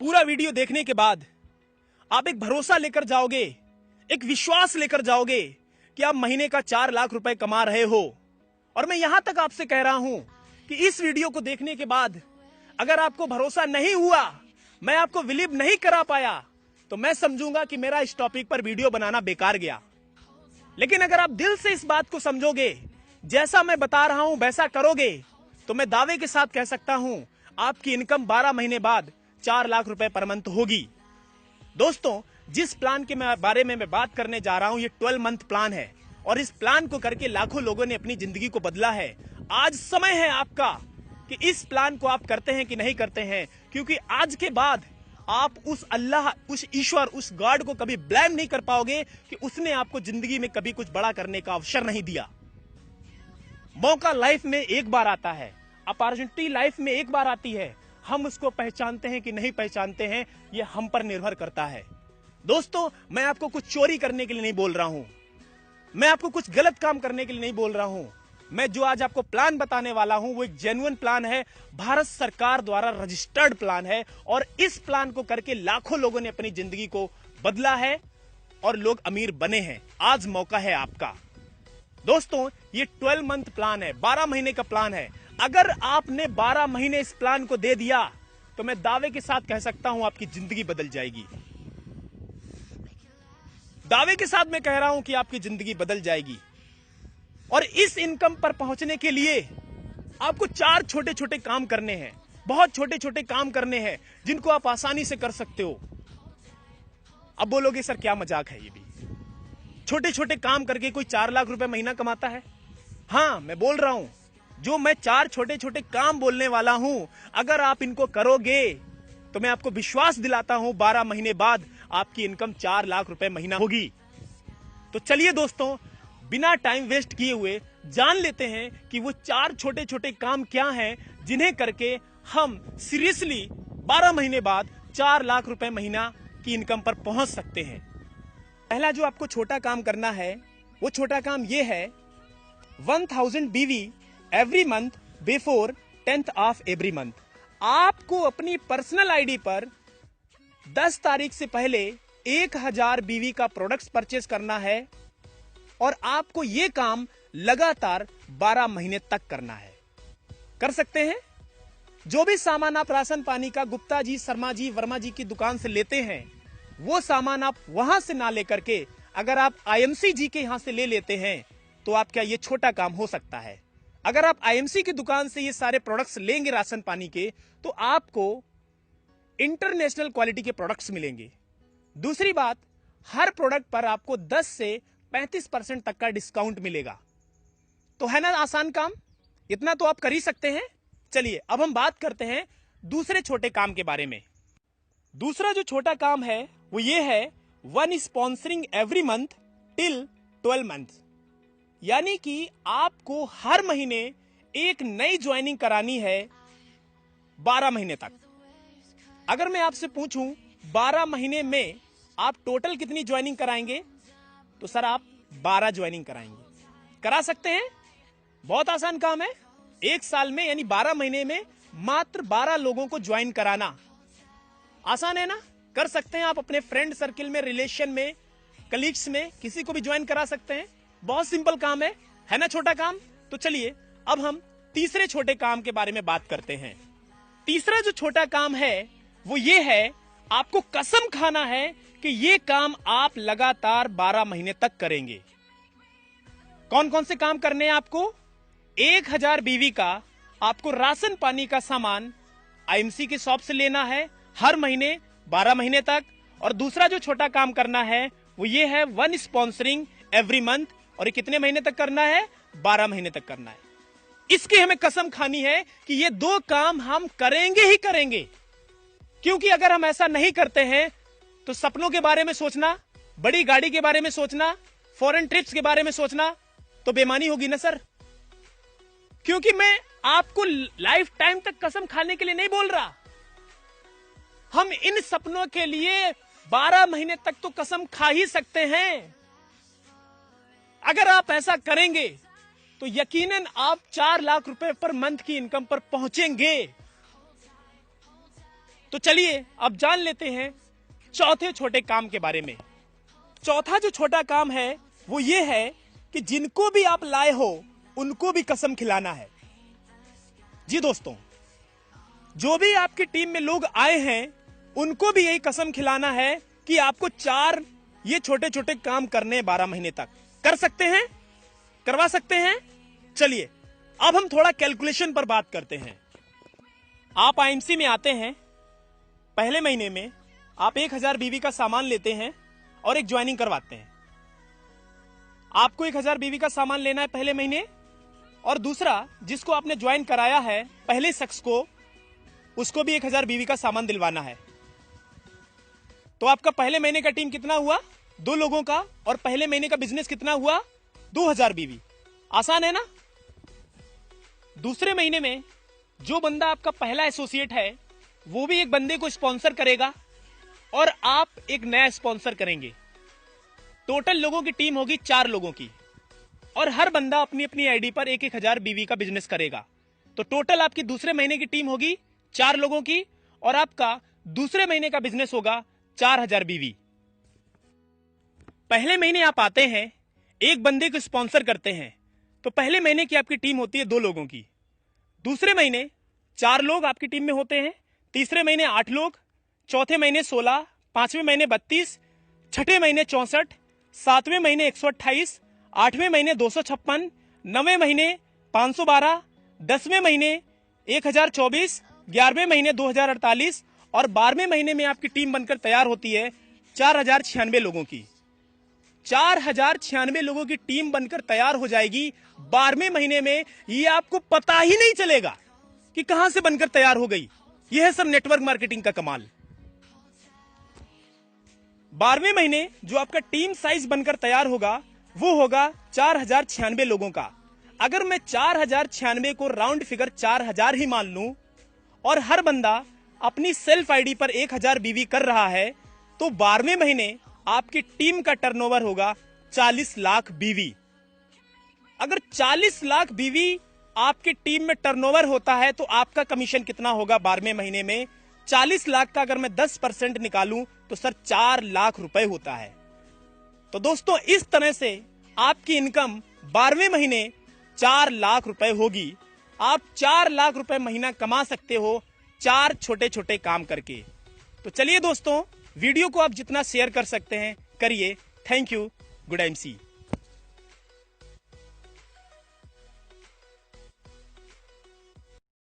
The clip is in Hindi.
पूरा वीडियो देखने के बाद आप एक भरोसा लेकर जाओगे, एक विश्वास लेकर जाओगे कि आप महीने का 4 लाख रुपए कमा रहे हो। और मैं यहां तक आपसे कह रहा हूं कि इस वीडियो को देखने के बाद अगर आपको भरोसा नहीं हुआ, मैं आपको बिलीव नहीं करा पाया, तो मैं समझूंगा कि मेरा इस टॉपिक पर वीडियो बनाना बेकार गया। लेकिन अगर आप दिल से इस बात को समझोगे, जैसा मैं बता रहा हूं वैसा करोगे, तो मैं दावे के साथ कह सकता हूं आपकी इनकम 12 महीने बाद 4 लाख रुपए पर मंथ होगी। दोस्तों, जिस प्लान के बारे में मैं बात करने जा रहा हूं, ये 12 मंथ प्लान है और इस प्लान को करके लाखों लोगों ने अपनी जिंदगी को बदला है। आज समय है आपका कि इस प्लान को आप करते हैं कि नहीं करते हैं, क्योंकि आज के बाद आप उस अल्लाह, उस ईश्वर, उस गॉड को कभी ब्लेम नहीं कर पाओगे कि उसने आपको जिंदगी में कभी कुछ बड़ा करने का अवसर नहीं दिया। मौका लाइफ में एक बार आता है, अपॉर्चुनिटी लाइफ में एक बार आती है। हम उसको पहचानते हैं कि नहीं पहचानते हैं, यह हम पर निर्भर करता है। दोस्तों, मैं आपको कुछ चोरी करने के लिए नहीं बोल रहा हूं, मैं आपको कुछ गलत काम करने के लिए नहीं बोल रहा हूं। मैं जो आज आपको प्लान बताने वाला हूं वो एक जेन्युइन प्लान है, भारत सरकार द्वारा रजिस्टर्ड प्लान है और इस प्लान को करके लाखों लोगों ने अपनी जिंदगी को बदला है और लोग अमीर बने हैं। आज मौका है आपका। दोस्तों, ये 12 मंथ प्लान है, 12 महीने का प्लान है। अगर आपने 12 महीने इस प्लान को दे दिया तो मैं दावे के साथ कह सकता हूं आपकी जिंदगी बदल जाएगी। दावे के साथ मैं कह रहा हूं कि आपकी जिंदगी बदल जाएगी। और इस इनकम पर पहुंचने के लिए आपको 4 छोटे छोटे काम करने हैं, बहुत छोटे छोटे काम करने हैं जिनको आप आसानी से कर सकते हो। अब बोलोगे सर क्या मजाक है, ये भी छोटे छोटे काम करके कोई 4 लाख रुपए महीना कमाता है? हाँ, मैं बोल रहा हूं, जो मैं 4 छोटे छोटे काम बोलने वाला हूं, अगर आप इनको करोगे तो मैं आपको विश्वास दिलाता हूं 12 महीने बाद आपकी इनकम 4 लाख रुपए महीना होगी। तो चलिए दोस्तों, बिना टाइम वेस्ट किए हुए जान लेते हैं कि वो 4 छोटे छोटे काम क्या हैं जिन्हें करके हम सीरियसली 12 महीने बाद 4 लाख रुपए महीना की इनकम पर पहुंच सकते हैं। पहला जो आपको छोटा काम करना है, वो छोटा काम ये है, 1000 BV every month before 10th of every month. आपको अपनी पर्सनल आईडी पर 10 तारीख से पहले 1000 BV का प्रोडक्ट्स परचेस करना है और आपको यह काम लगातार 12 महीने तक करना है। कर सकते हैं? जो भी सामान आप राशन पानी का गुप्ता जी, शर्मा जी, वर्मा जी की दुकान से लेते हैं, वो सामान आप वहां से ना लेकर के अगर आप IMC जी के यहां से ले लेते हैं तो आपका यह छोटा काम हो सकता है। अगर आप IMC की दुकान से ये सारे प्रोडक्ट्स लेंगे राशन पानी के, तो आपको इंटरनेशनल क्वालिटी के प्रोडक्ट्स मिलेंगे। दूसरी बात, हर प्रोडक्ट पर आपको 10 से 35% तक का डिस्काउंट मिलेगा। तो है ना आसान काम, इतना तो आप कर ही सकते हैं। चलिए अब हम बात करते हैं दूसरे छोटे काम के बारे में। दूसरा जो छोटा काम है वो ये है, 1 sponsoring every month till 12 month. यानी कि आपको हर महीने एक नई ज्वाइनिंग करानी है 12 महीने तक। अगर मैं आपसे पूछूं 12 महीने में आप टोटल कितनी ज्वाइनिंग कराएंगे, तो सर आप 12 ज्वाइनिंग कराएंगे। करा सकते हैं, बहुत आसान काम है। एक साल में यानी 12 महीने में मात्र 12 लोगों को ज्वाइन कराना आसान है ना? कर सकते हैं आप अपने फ्रेंड सर्किल में, रिलेशन में, कलीग्स में, किसी को भी ज्वाइन करा सकते हैं। बहुत सिंपल काम है ना छोटा काम? तो चलिए अब हम तीसरे छोटे काम के बारे में बात करते हैं। तीसरा जो छोटा काम है वो ये है, आपको कसम खाना है कि ये काम आप लगातार 12 महीने तक करेंगे। कौन कौन से काम करने हैं आपको? 1000 BV का आपको राशन पानी का सामान IMC की शॉप से लेना है हर महीने 12 महीने तक। और दूसरा जो छोटा काम करना है वो ये है, 1 स्पॉन्सरिंग एवरी मंथ। और ये कितने महीने तक करना है? 12 महीने तक करना है। इसकी हमें कसम खानी है कि ये 2 काम हम करेंगे ही करेंगे, क्योंकि अगर हम ऐसा नहीं करते हैं तो सपनों के बारे में सोचना, बड़ी गाड़ी के बारे में सोचना, फॉरेन ट्रिप्स के बारे में सोचना तो बेईमानी होगी ना सर। क्योंकि मैं आपको लाइफ टाइम तक कसम खाने के लिए नहीं बोल रहा, हम इन सपनों के लिए 12 महीने तक तो कसम खा ही सकते हैं। अगर आप ऐसा करेंगे तो यकीनन आप 4 लाख रुपए पर मंथ की इनकम पर पहुंचेंगे। तो चलिए अब जान लेते हैं चौथे छोटे काम के बारे में। चौथा जो छोटा काम है वो ये है कि जिनको भी आप लाए हो उनको भी कसम खिलाना है। जी दोस्तों, जो भी आपकी टीम में लोग आए हैं उनको भी यही कसम खिलाना है कि आपको 4 ये छोटे छोटे काम करने हैं 12 महीने तक। कर सकते हैं? करवा सकते हैं? चलिए अब हम थोड़ा कैलकुलेशन पर बात करते हैं। आप आईएमसी में आते हैं, पहले महीने में आप 1000 बीवी का सामान लेते हैं और एक ज्वाइनिंग करवाते हैं। आपको 1000 बीवी का सामान लेना है पहले महीने, और दूसरा जिसको आपने ज्वाइन कराया है पहले शख्स को, उसको भी 1000 बीवी का सामान दिलवाना है। तो आपका पहले महीने का टीम कितना हुआ? 2 लोगों का, और पहले महीने का बिजनेस कितना हुआ? 2000 बीवी। आसान है ना? दूसरे महीने में जो बंदा आपका पहला एसोसिएट है वो भी एक बंदे को स्पॉन्सर करेगा और आप एक नया स्पॉन्सर करेंगे। टोटल लोगों की टीम होगी 4 लोगों की, और हर बंदा अपनी अपनी आईडी पर 1000 बीवी का बिजनेस करेगा। तो टोटल आपकी दूसरे महीने की टीम होगी 4 लोगों की, और आपका दूसरे महीने का बिजनेस होगा 4000 बीवी। पहले महीने आप आते हैं, एक बंदे को स्पॉन्सर करते हैं, तो पहले महीने की आपकी टीम होती है 2 लोगों की। दूसरे महीने 4 लोग आपकी टीम में होते हैं, तीसरे महीने 8 लोग, चौथे महीने 16, पांचवें महीने 32, छठे महीने 64, सातवें महीने 128, आठवें महीने 256, 9वें महीने 512, 10वें महीने 1024, 11वें महीने 2048, और 12वें महीने में आपकी टीम बनकर तैयार होती है 4096 लोगों की। 4096 लोगों की टीम बनकर तैयार हो जाएगी 12वें महीने में। ये आपको पता ही नहीं चलेगा कि कहां से बनकर तैयार हो गई। यह है सर नेटवर्क मार्केटिंग का कमाल। 12वें महीने जो आपका टीम साइज बनकर तैयार होगा वो होगा 4096 लोगों का। अगर मैं 4096 को राउंड फिगर 4000 ही मान लूं, और हर बंदा अपनी सेल्फ आईडी पर 1000 बीवी कर रहा है, तो 12वें महीने आपकी टीम का टर्नओवर होगा 40 लाख बीवी। अगर 40 लाख बीवी आपकी टीम में टर्नओवर होता है तो आपका कमीशन कितना होगा 12वें महीने में? 40 लाख का अगर मैं 10% निकालूं तो सर 4 लाख रुपए होता है। तो दोस्तों इस तरह से आपकी इनकम 12वें महीने 4 लाख रुपए होगी। आप 4 लाख रुपए महीना कमा सकते हो 4 छोटे छोटे काम करके। तो चलिए दोस्तों, वीडियो को आप जितना शेयर कर सकते हैं करिए। Thank you. Good MC.